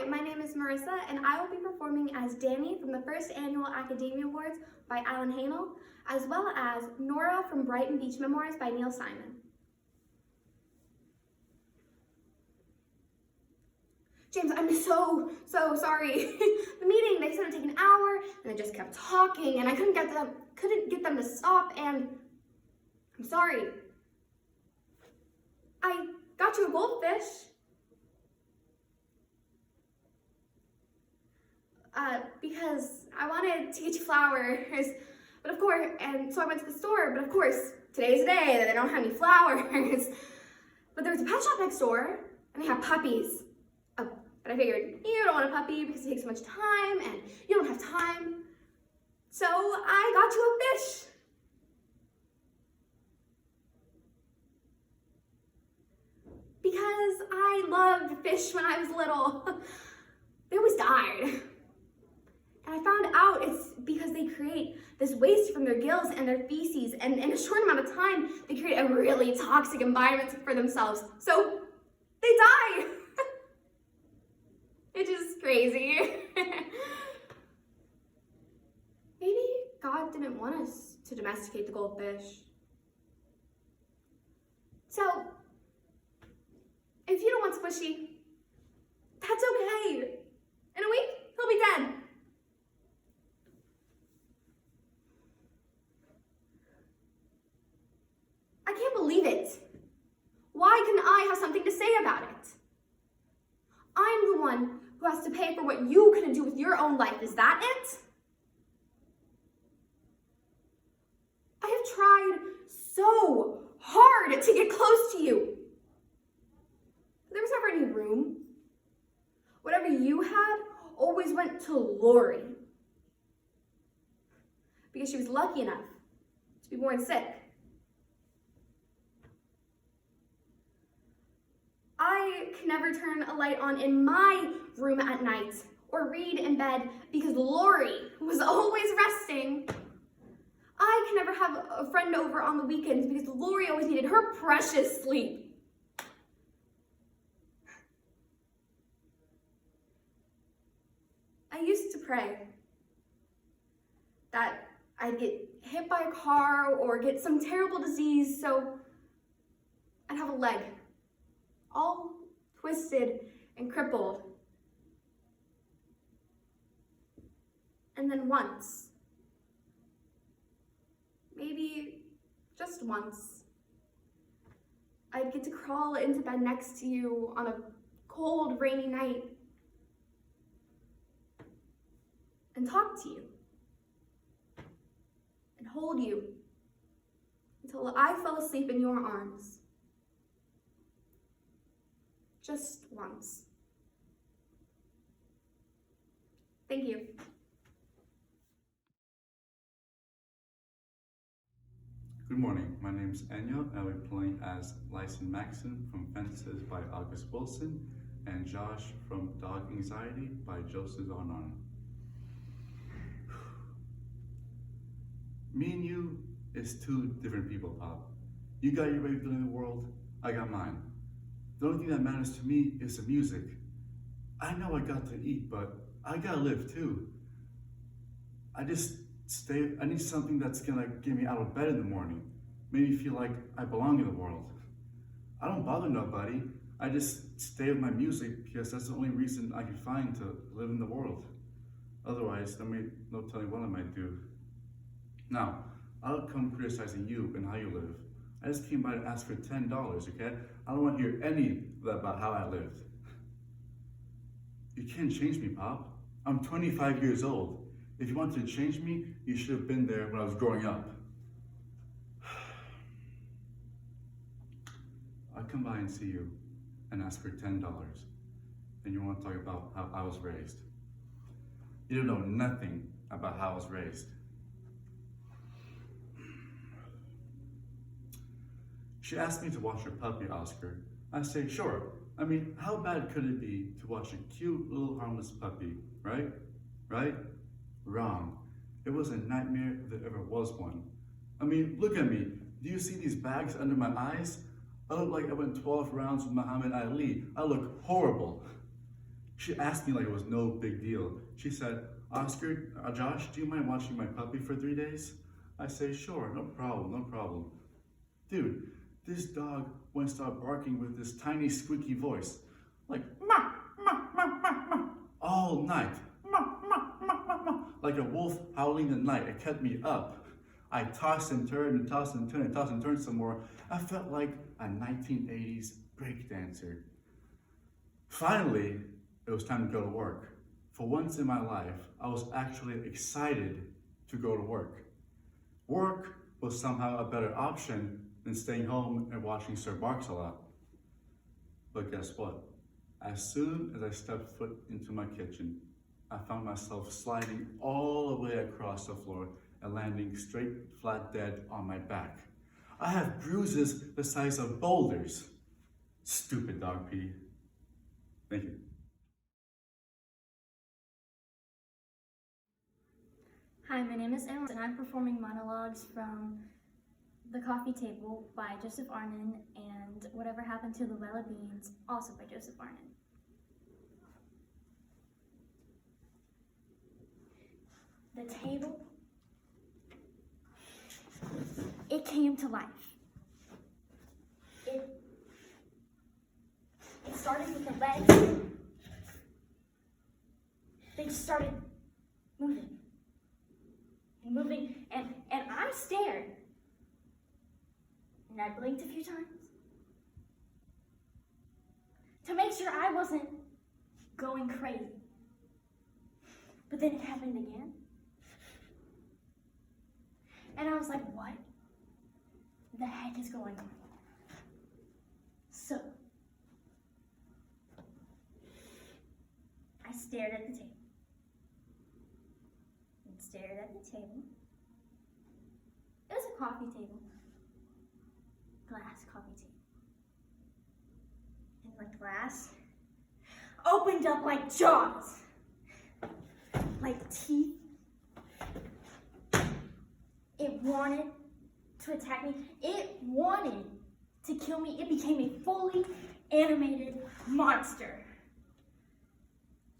Hi, my name is Marissa, and I will be performing as Danny from the first annual Academia Awards by Alan Hamel, as well as Nora from Brighton Beach Memoirs by Neil Simon. James, I'm so sorry. The meeting, they said it'd take an hour, and they just kept talking, and I couldn't get them to stop, and I'm sorry. I got you a goldfish. Because I wanted to get you flowers, but of course, and so I went to the store, but of course, today's the day that they don't have any flowers. But there was a pet shop next door, and they have puppies. But I figured, you don't want a puppy because it takes so much time, and you don't have time. So I got you a fish. Because I loved fish when I was little. They always died. And I found out it's because they create this waste from their gills and their feces, and in a short amount of time, they create a really toxic environment for themselves. So they die. It's just crazy. Maybe God didn't want us to domesticate the goldfish. So, if you don't want Squishy, that's okay. In a week, he'll be dead. I can't believe it. Why couldn't I have something to say about it? I'm the one who has to pay for what you couldn't do with your own life. Is that it? I have tried so hard to get close to you. There was never any room. Whatever you had always went to Lori. Because she was lucky enough to be born sick. I can never turn a light on in my room at night or read in bed because Lori was always resting. I can never have a friend over on the weekends because Lori always needed her precious sleep. I used to pray that I'd get hit by a car or get some terrible disease so I'd have a leg all twisted and crippled. And then once, maybe just once, I'd get to crawl into bed next to you on a cold, rainy night and talk to you and hold you until I fell asleep in your arms. Just once. Thank you. Good morning, my name is Enya, and I'll be playing as Lyson Maxon from Fences by August Wilson and Josh from Dog Anxiety by Joseph Arnon. Me and you is two different people, Pop. You got your way of doing the world, I got mine. The only thing that matters to me is the music. I know I got to eat, but I gotta live too. I need something that's gonna get me out of bed in the morning, make me feel like I belong in the world. I don't bother nobody, I just stay with my music because that's the only reason I can find to live in the world. Otherwise, there may no telling what I might do. Now, I'll come criticizing you and how you live. I just came by to ask for $10, okay? I don't want to hear any about how I lived. You can't change me, Pop. I'm 25 years old. If you wanted to change me, you should have been there when I was growing up. I'll come by and see you and ask for $10. And you want to talk about how I was raised. You don't know nothing about how I was raised. She asked me to watch her puppy, Oscar. I say, sure. I mean, how bad could it be to watch a cute little harmless puppy, right? Right? Wrong. It was a nightmare if there ever was one. I mean, look at me. Do you see these bags under my eyes? I look like I went 12 rounds with Muhammad Ali. I look horrible. She asked me like it was no big deal. She said, Oscar, Josh, do you mind watching my puppy for 3 days? I say, sure, no problem, no problem. Dude, this dog went to start barking with this tiny squeaky voice, like ma, ma, ma, ma, ma, all night. Ma, ma, ma, ma, ma, like a wolf howling in the night. It kept me up. I tossed and turned and tossed and turned and tossed and turned some more. I felt like a 1980s breakdancer. Finally, it was time to go to work. For once in my life, I was actually excited to go to work. Work was somehow a better option than staying home and watching Sir Barks a lot. But guess what? As soon as I stepped foot into my kitchen, I found myself sliding all the way across the floor and landing straight flat dead on my back. I have bruises the size of boulders. Stupid dog pee. Thank you. Hi, my name is Emma, and I'm performing monologues from The Coffee Table by Joseph Arnon and Whatever Happened to Luella Beans, also by Joseph Arnon. The table, it came to life. It started with the legs. They just started moving. Moving, and I stared. And I blinked a few times to make sure I wasn't going crazy. But then it happened again. And I was like, what the heck is going on? So, I stared at the table. Stared at the table. It was a coffee table. Glass coffee table. And the glass opened up like jaws. Like teeth. It wanted to attack me. It wanted to kill me. It became a fully animated monster.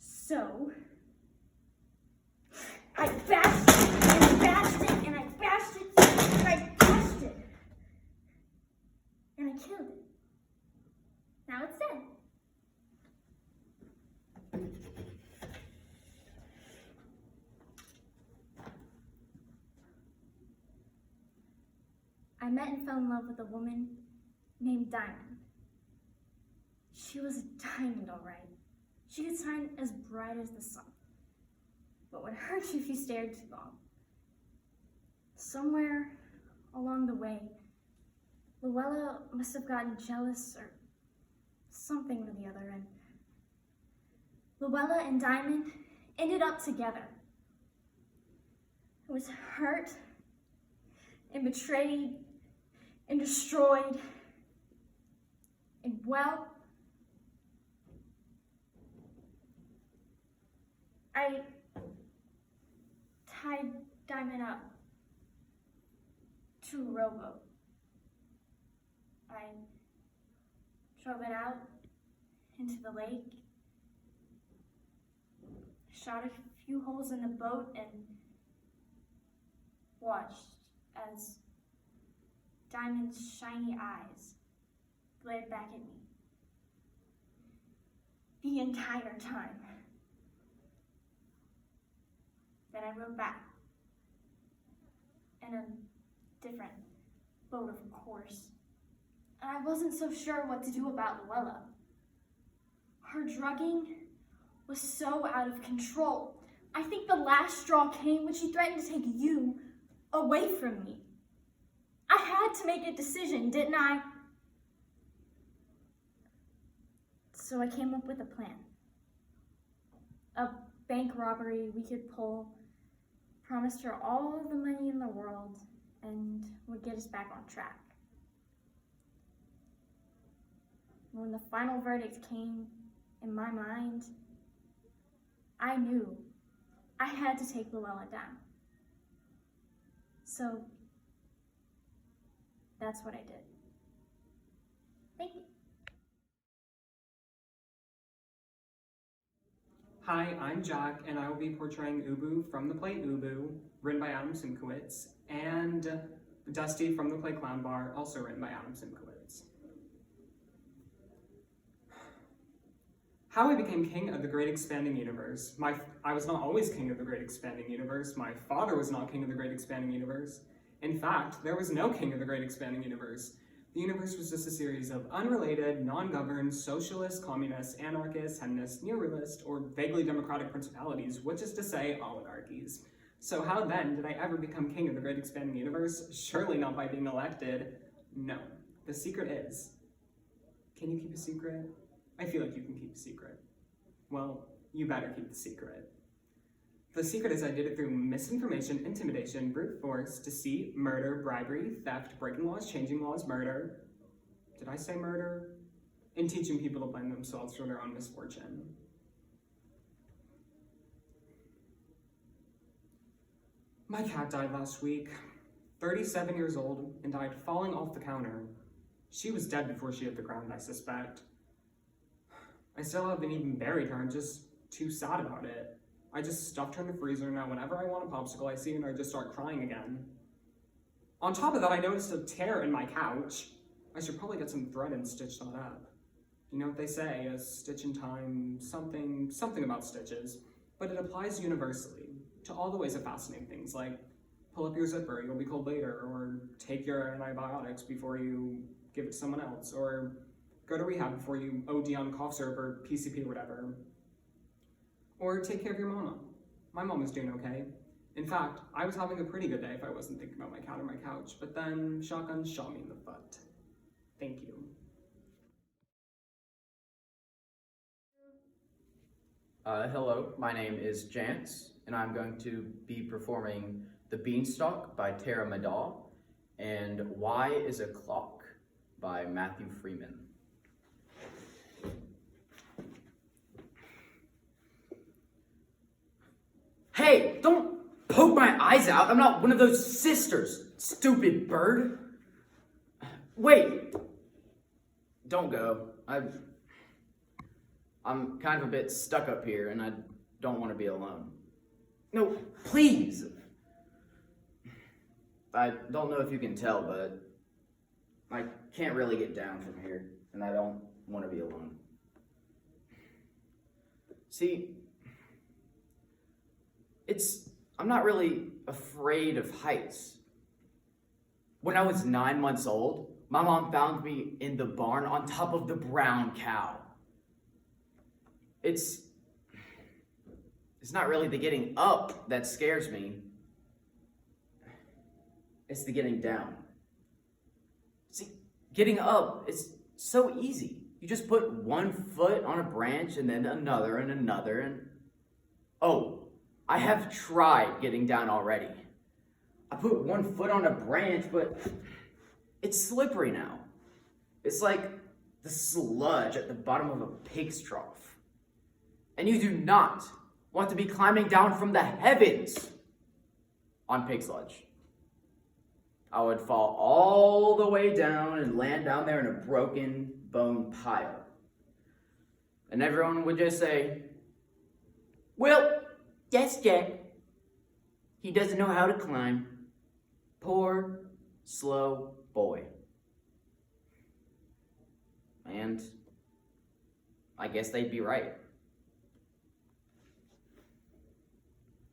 So, I bashed it, and I bashed it, and I bashed it, and I bashed it. And I killed it. Now it's dead. I met and fell in love with a woman named Diamond. She was a diamond, all right. She could shine as bright as the sun, but would hurt you if you stared too long. Somewhere along the way, Luella must have gotten jealous or something or the other, and Luella and Diamond ended up together. It was hurt and betrayed and destroyed, and well, I tied Diamond up to a rowboat. I drove it out into the lake, shot a few holes in the boat, and watched as Diamond's shiny eyes glared back at me the entire time. Then I rowed back in a different boat, of course. And I wasn't so sure what to do about Luella. Her drugging was so out of control. I think the last straw came when she threatened to take you away from me. I had to make a decision, didn't I? So I came up with a plan. A bank robbery we could pull, promised her all of the money in the world, and would get us back on track. When the final verdict came, in my mind, I knew I had to take Luella down. So, that's what I did. Thank you. Hi, I'm Jack, and I will be portraying Ubu from the play Ubu, written by Adam Simkowitz, and Dusty from the play Clown Bar, also written by Adam Simkowitz. How I became king of the great expanding universe. I was not always king of the great expanding universe. My father was not king of the great expanding universe. In fact, there was no king of the great expanding universe. The universe was just a series of unrelated, non-governed, socialist, communist, anarchist, hedonist, neorealist, or vaguely democratic principalities, which is to say, oligarchies. So how then did I ever become king of the great expanding universe? Surely not by being elected. No. The secret is, can you keep a secret? I feel like you can keep a secret. Well, you better keep the secret. The secret is I did it through misinformation, intimidation, brute force, deceit, murder, bribery, theft, breaking laws, changing laws, murder. Did I say murder? And teaching people to blame themselves for their own misfortune. My cat died last week, 37 years old, and died falling off the counter. She was dead before she hit the ground, I suspect. I still haven't even buried her, I'm just too sad about it. I just stuffed her in the freezer, now whenever I want a popsicle I see her, I just start crying again. On top of that, I noticed a tear in my couch. I should probably get some thread and stitch that up. You know what they say, a stitch in time, something about stitches. But it applies universally to all the ways of fascinating things, like pull up your zipper, you'll be cold later, or take your antibiotics before you give it to someone else, or go to rehab before you OD on cough syrup or PCP or whatever. Or take care of your mama. My mom is doing okay. In fact, I was having a pretty good day if I wasn't thinking about my cat or my couch, but then shotgun shot me in the butt. Thank you. Hello, my name is Jance, and I'm going to be performing The Beanstalk by Tara Madal and Why is a Clock by Matthew Freeman. Hey, don't poke my eyes out. I'm not one of those sisters, stupid bird. Wait. Don't go. I'm kind of a bit stuck up here, and I don't want to be alone. No, please. I don't know if you can tell, but I can't really get down from here, and I don't want to be alone. See, I'm not really afraid of heights. When I was 9 months old, my mom found me in the barn on top of the brown cow. It's not really the getting up that scares me. It's the getting down. See, getting up is so easy. You just put one foot on a branch and then another and another and... Oh, I have tried getting down already. I put one foot on a branch, but it's slippery now. It's like the sludge at the bottom of a pig's trough. And you do not want to be climbing down from the heavens on pig sludge. I would fall all the way down and land down there in a broken bone pile. And everyone would just say, well, that's Jack. He doesn't know how to climb. Poor, slow boy. And I guess they'd be right.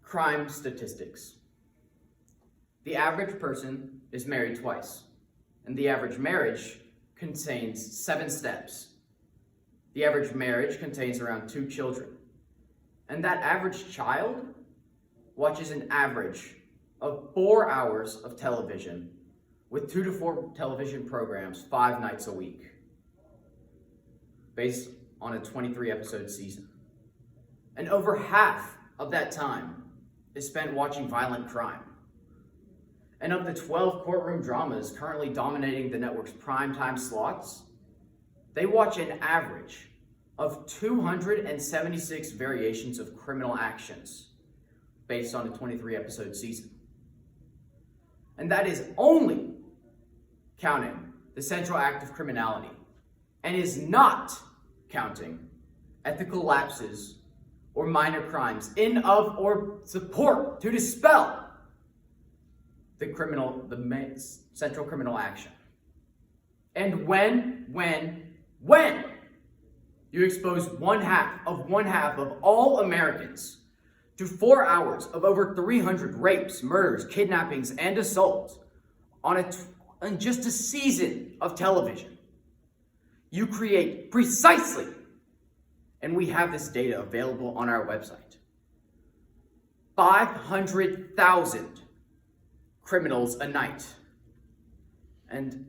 Crime statistics. The average person is married twice, and the average marriage contains 7 steps. The average marriage contains around 2 children, and that average child watches an average of 4 hours of television with 2 to 4 television programs 5 nights a week, based on a 23 episode season. And over half of that time is spent watching violent crime. And of the 12 courtroom dramas currently dominating the network's primetime slots, they watch an average of 276 variations of criminal actions based on a 23 episode season. And that is only counting the central act of criminality, and is not counting ethical lapses or minor crimes in, of, or support to dispel the central criminal action. And when you expose one half of all Americans to 4 hours of over 300 rapes, murders, kidnappings, and assaults on just a season of television, you create precisely, and we have this data available on our website, 500,000 criminals a night. And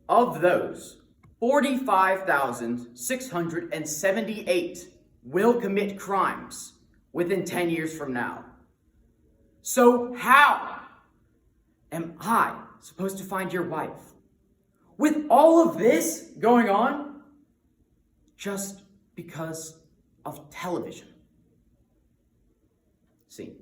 of those, 45,678 will commit crimes within 10 years from now. So how am I supposed to find your wife with all of this going on just because of television? See,